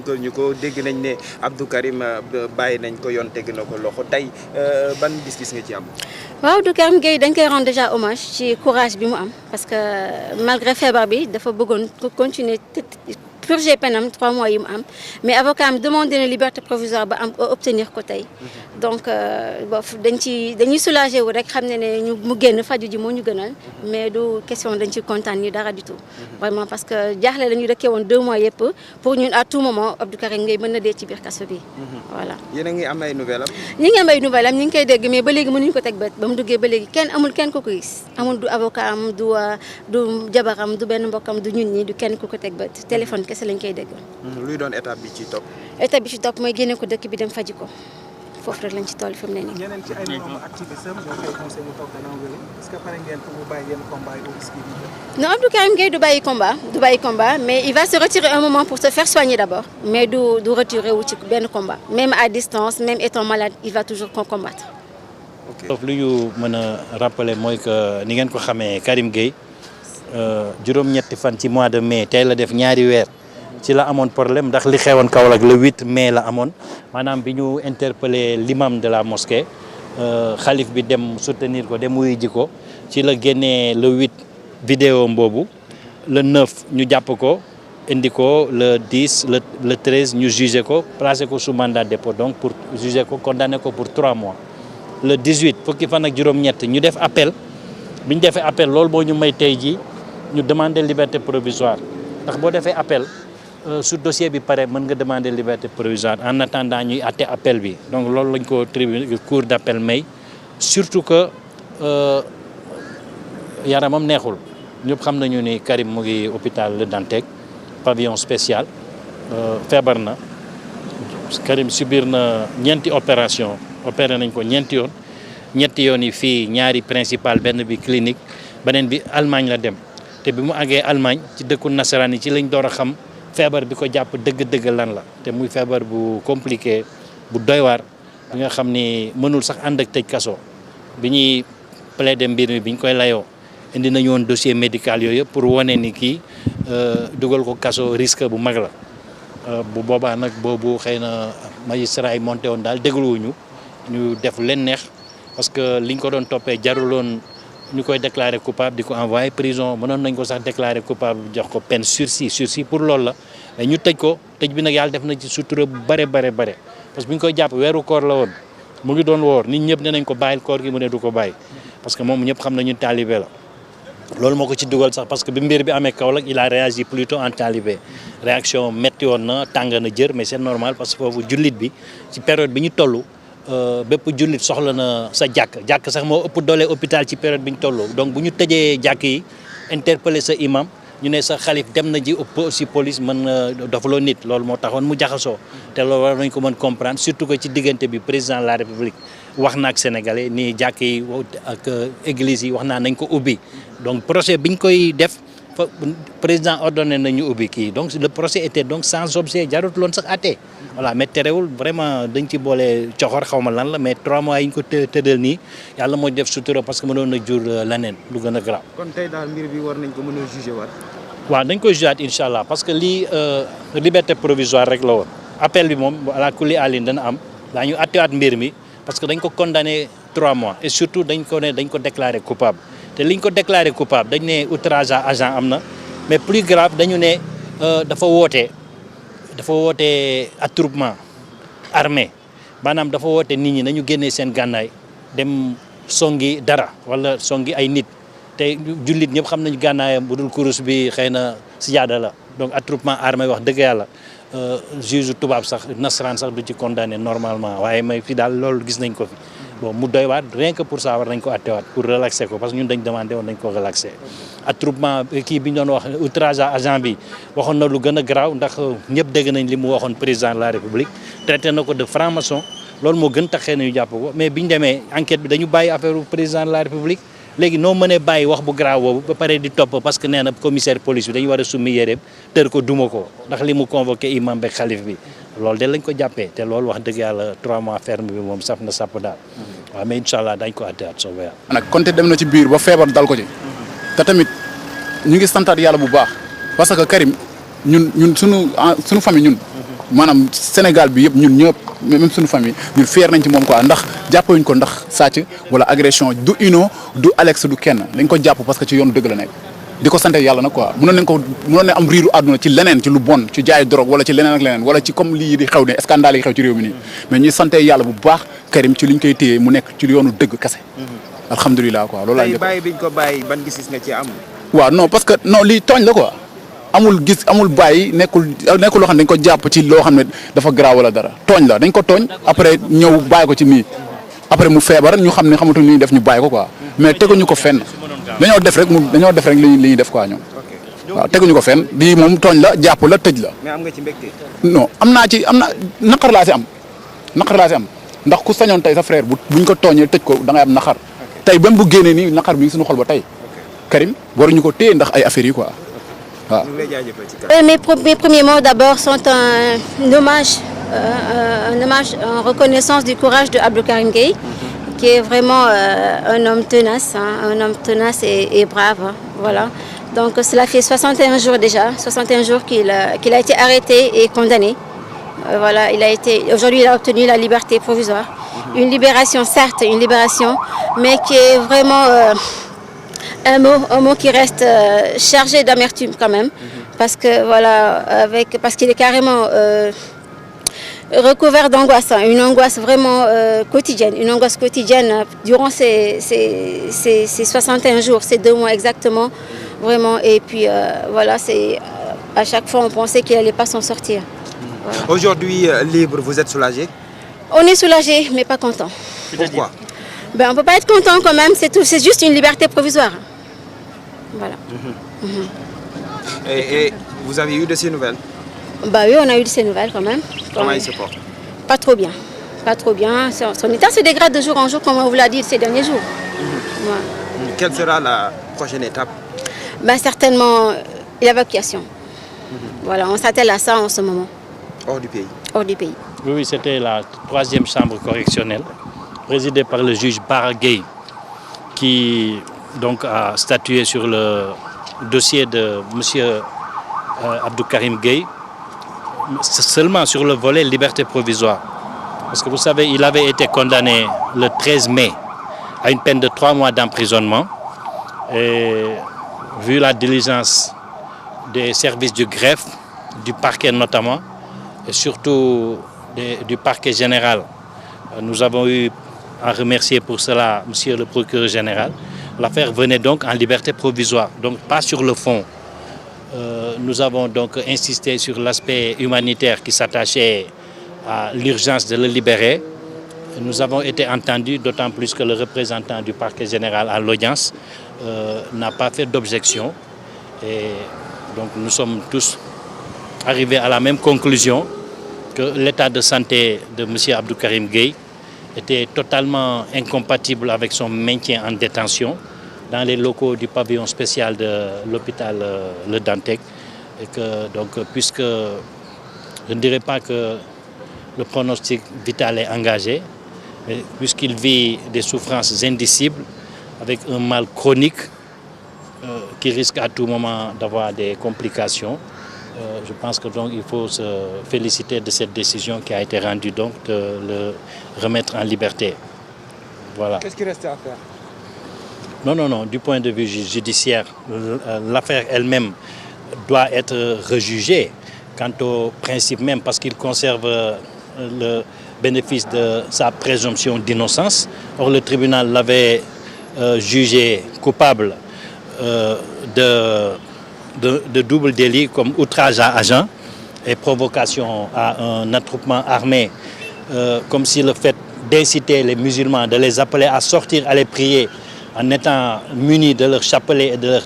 dénkal ñu ko dégg nañ ne Abdou Karim bàyyi nañ ko yoon tegg na ko loxo tey ban gis-gis nga ci am. waaw Abdou Karim Gueye dañ koy rendre déjà hommage ci courage bi mu am parce que malgré feebar bi dafa bëggoon continuer purger penam 3 mois yi mu am mais avocat am demandé na liberté provisoire ba am obtenir ko tey donc dañuy soulagé wu rek xam ne ñu mu génn faju ji moo ñu gënal mais du question dañ ci kontaan ni dara du tout vraiment parce que jaaxle lañu dëkkee woon 2 mois yëpp pour ñun à tout moment Abdou Karim Gueye mën na dee ci biir kaso bi voilà. yéen a ngi am ay nouvelle am. ñi ngi am ay nouvelle am ñu ngi koy dégg mais ba léegi mënuñu ko teg bët ba mu duggee ba léegi amul kenn ku ko gis amul du avocat am du jabaram du benn mbokkam du ñun ñi du kenn ku ko teg bët téléphone kese lañ koy dégg. luy doon étape bi ci topp. étape bi ci topp mooy génne ko dëkk bi dem faji ko foofu rek lañ ci toll fi mu ne nii. ñeneen ci ay normes activistes am ñoo koy conseillé mu toog gannaaw wala est-ce que pare ngeen pour mu bàyyi yenn combat yi au risque yi. non Abdou Karim Gueye du bàyyi combat mais il va se retirer un moment pour se faire soigner d'abord mais du retirer wu ci benn combat même à distance même étant malade il va toujours combattre. ok lu ñu mën a rappeler mooy que ni ngeen ko xamee Karim Gueye juróom-ñetti fan ci mois de mai tey la def ñaari weer. ci la amoon problème ndax li xewoon Kaolack le 8 mai la amoon maanaam bi ñu interpellé l'imam de la mosquée xalif bi dem soutenir ko dem wuyu ji ko ci la génnee le 8 vidéo boobu le 9 ñu jàpp ko indi ko le 10 le 13 ñu jugé ko placé ko sous mandat de dépôt donc pour juger ko condamné ko pour 3 mois le 18 fukki fan ak juróom-ñett ñu def appel bi ñu defee appel loolu moo ñu may tey ji ñu demander liberté provisoire ndax boo defee appel su dossier bi pare mën nga demander liberté provisoire en attendant ñuy àtte appel bi donc loolu lañ ko tribunal cour d'appel may surtout que yaramam neexul ñëpp xam nañu ni Karim mu ngi hôpital Le Dantec pavillon spécial feebar na Karim subir na ñeenti opération opéré nañ ko ñeenti yoon ñetti yoon yi fii ñaari principal benn bi clinique beneen bi Allemagne la dem te bi mu àggee Allemagne ci dëkku nasaraan yi ci lañ door a xam feebar bi ko jàpp dëgg-dëgg lan la te muy feebar bu compliqué bu doy waar bi nga xam ni mënul sax ànd ak tëj kaso bi ñuy plaider mbir mi bi ñu koy layoo indi nañu woon dossier médical yooyu yëpp pour wane ni kii dugal ko kaso risque bu mag la bu boobaa nag boobu xëy na magistrat yi monté woon daal dégluwuñu ñu def leen neex parce que liñ ko doon toppee jaruloon ñu koy déclarer coupable di ko envoyer prison mënoon nañ ko sax déclarer coupable jox ko peine sursis pour loolu la mais ñu tëj ko tëj bi nag yàlla def na ci sutura bu bare parce que bu ñu koy jàpp weeru koor la woon mu ngi doon woor nit ñëpp ne nañ ko bàyyil koor gi mu ne du ko bàyyi parce que moom ñëpp xam nañu talibé la loolu moo ko ci dugal sax parce que bi mbir bi amee Kaolack il a réagi plutôt en talibé réaction métti woon na tàng na jër mais c'est normal parce que foofu jullit bi ci période bi ñu toll bépp jullit soxla na sa jàkk sax moo ëpp doole hôpital ci période bi ñu toll donc bu ñu tëjee jàkk yi interpeller sa imam ñu ne sa xalif dem na ji aussi police mën na dofaloo nit loolu moo taxoon mu jaxasoo te loolu war nañ ko mën comprendre surtout que ci diggante bi président de la république wax na ak sénégalais nii jàkk yi ak église yi wax naa nañ ko ubbi donc procès biñ koy def président ordonné na ñu ubbi kii donc le procès était donc sans objet jarut loon sax àtte voilà mais terewul vraiment dañ ci boole coxor xaw ma lan la mais 3 mois yi ñu ko tëddal nii yàlla moo def sutura parce que mënoon na jur leneen lu gën a grave. kon tey daal mbir bi war nañ ko mën a jugé waat. waaw dañ koy jugé waat incha allah parce que lii liberté provisoire rek la woon appel bi moom ala kulli alin dana am daañu àttewaat mbir mi parce que dañ ko condamné 3 mois et surtout dañ ko déclaré coupable te liñ ko déclaré coupable dañ ne outrage à agent am na mais plus grave dañu ne dafa woote attroupement armé maanaam dafa woote nit ñi nañu génnee seen gànnaay dem songi dara wala songi ay nit te jullit ñëpp xam nañu gànnaayam bu dul kurus bi xëy na sijaada la donc attroupement armé wax dëgg yàlla juge tubaab sax nasaraan sax du ci condamné normalement waaye may fi daal loolu gis nañ ko fi bon mu doy waat rien que pour ça war nañ ko attewaat pour relaxer ko parce que ñun dañ demandé woon nañ ko relaxer attroupement kii bi ñu doon wax outrage à agent bi waxoon na lu gën a garaaw ndax ñëpp dégg nañ li mu waxoon président de la république traité na ko de franc-maçon loolu moo gën taxee nañu jàpp ko mais biñu demee enquête bi dañu bàyyi affaire président de la république léegi noo mënee bàyyi wax bu garaaw boobu ba pare di topp parce que nee na commissaire police bi dañu war a summi yéreem tër ko duma ko ndax li mu convoqué imam beeg xalif bi loolu de lañ ko jàppee te loolu wax dëgg yàlla 3 mois ferme bi moom saf na sàpp daal waaw mais incha allah dañ ko attewaat soobee yàlla. nag Konté dem na ci biir ba feebar dal ko ci te tamit ñu ngi santaat yàlla bu baax parce que Karim ñun suñu famille ñun maanaam Sénégal bi yëpp ñun ñëpp même suñu famille ñun fier nañ ci moom quoi ndax jàppewuñ ko ndax sàcc wala agression du Ino du Alex du kenn dañ ko jàpp parce que ci yoonu dëgg la nekk. di ko sante yàlla nag quoi mënoon ne am riiru àdduna ci leneen ci lu bon ci jaay drogue wala ci leneen ak leneen wala ci comme lii di xew ne scandale yi xew ci réew mi nii mais ñuy sante yàlla bu baax Karim ci liñ koy téye mu nekk ci yoonu dëgg kese. alhamdulilah quoi loolu laa tey bàyyi biñ ko bàyyi ban gis-gis nga ci am. waaw non parce que non lii tooñ la quoi amul bàyyi nekkul loo xam ne dañ ko jàpp ci loo xam ne dafa garaaw wala dara tooñ la dañ ko tooñ après ñëw bàyyi ko ci nii après mu feebar ñu xam ne xamatu ni ñuy def ñu bàyyi ko quoi mais teguñu ko fenn dañoo def rek li ñuy def quoi ñoom. waaw teguñu ko fenn bii moom tooñ la jàpp la tëj la. mais am nga ci mbégte. non am na naqar laa si am ndax ku sañoon tey sa frère buñ ko tooñee tëj ko da ngay am naqar tey ba bu génnee nii naqar bi ngi suñu xol ba tey Karim waruñu ko téye ndax ay affaires yi quoi waaw. Mes premiers mots d'abord sont un hommage, en reconnaissance du courage de Abdou Karim Gueye, qui est vraiment un homme tenace et brave. Hein, voilà. Donc cela fait 61 jours déjà, 61 jours qu'il a été arrêté et condamné. Voilà, aujourd'hui il a obtenu la liberté provisoire. Une libération, certes, mais qui est vraiment un mot qui reste chargé d'amertume quand même. Parce que voilà, parce qu'il est carrément recouvert d'angoisse, hein, une angoisse vraiment quotidienne, durant ces 61 jours, ces 2 mois exactement, vraiment. Et puis voilà, à chaque fois on pensait qu'il n'allait pas s'en sortir. Voilà. Aujourd'hui libre, vous êtes soulagé? On est soulagé, mais pas content. Pourquoi? On ne peut pas être content quand même, c'est tout, c'est juste une liberté provisoire. Voilà. Et vous avez eu de ces nouvelles? Oui, on a eu de ces nouvelles quand même. Comment il se porte? Pas trop bien. Son état se dégrade de jour en jour, comme on vous l'a dit ces derniers jours. Ouais. Quelle sera la prochaine étape? Certainement l'évacuation. Voilà, on s'attelle à ça en ce moment. Hors du pays? Hors du pays. Oui, c'était la 3e chambre correctionnelle, présidée par le juge Bara Gueye, qui donc a statué sur le dossier de M. Abdou Karim Gueye, seulement sur le volet liberté provisoire. Parce que vous savez, il avait été condamné le 13 mai à une peine de 3 mois d'emprisonnement. Et vu la diligence des services du greffe, du parquet notamment, et surtout du parquet général, nous avons eu à remercier pour cela monsieur le procureur général. L'affaire venait donc en liberté provisoire, donc pas sur le fond. Nous avons donc insisté sur l'aspect humanitaire qui s'attachait à l'urgence de le libérer. Nous avons été entendus, d'autant plus que le représentant du parquet général à l'audience n'a pas fait d'objection. Et donc nous sommes tous arrivés à la même conclusion que l'état de santé de M. Abdou Karim Gueye était totalement incompatible avec son maintien en détention dans les locaux du pavillon spécial de l'hôpital Le Dantec. Et que, donc, puisque je ne dirais pas que le pronostic vital est engagé, mais puisqu'il vit des souffrances indicibles avec un mal chronique qui risque à tout moment d'avoir des complications, je pense que donc il faut se féliciter de cette décision qui a été rendue, donc de le remettre en liberté. Voilà. Qu'est-ce qui reste à faire? Non, du point de vue judiciaire, l'affaire elle-même doit être rejugée quant au principe même, parce qu'il conserve le bénéfice de sa présomption d'innocence. Or, le tribunal l'avait jugé coupable de double délit comme outrage à agent et provocation à un attroupement armé, comme si le fait d'inciter les musulmans, de les appeler à sortir, à les prier, en étant munis de leur chapelet et de leur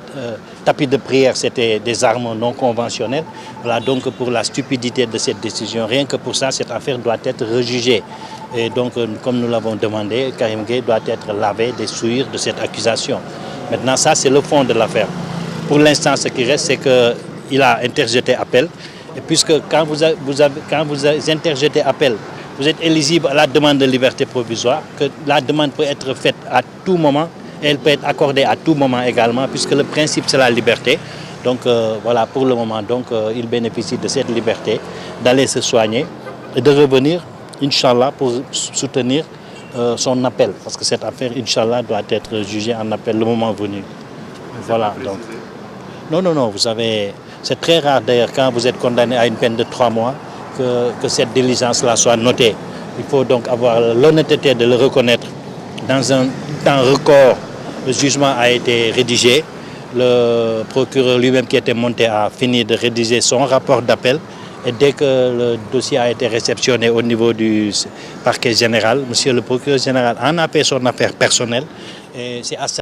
tapis de prière, c'était des armes non conventionnelles. Voilà donc pour la stupidité de cette décision. Rien que pour ça, cette affaire doit être rejugée. Et donc, comme nous l'avons demandé, Karim Gueye doit être lavé des souillures de cette accusation. Maintenant, ça, c'est le fond de l'affaire. Pour l'instant, ce qui reste, c'est qu'il a interjeté appel. Et puisque quand vous interjetez appel, vous êtes éligible à la demande de liberté provisoire, que la demande peut être faite à tout moment, et elle peut être accordée à tout moment également, puisque le principe c'est la liberté. Donc voilà, pour le moment, donc, il bénéficie de cette liberté d'aller se soigner et de revenir, Inch'Allah, pour soutenir son appel. Parce que cette affaire, Inch'Allah, doit être jugée en appel le moment venu. Voilà, donc. Non, vous savez, c'est très rare d'ailleurs quand vous êtes condamné à une peine de 3 mois que cette diligence-là soit notée. Il faut donc avoir l'honnêteté de le reconnaître. Dans un temps record, le jugement a été rédigé. Le procureur lui-même qui était monté a fini de rédiger son rapport d'appel. Et dès que le dossier a été réceptionné au niveau du parquet général, monsieur le procureur général en a fait son affaire personnelle. Et c'est à ça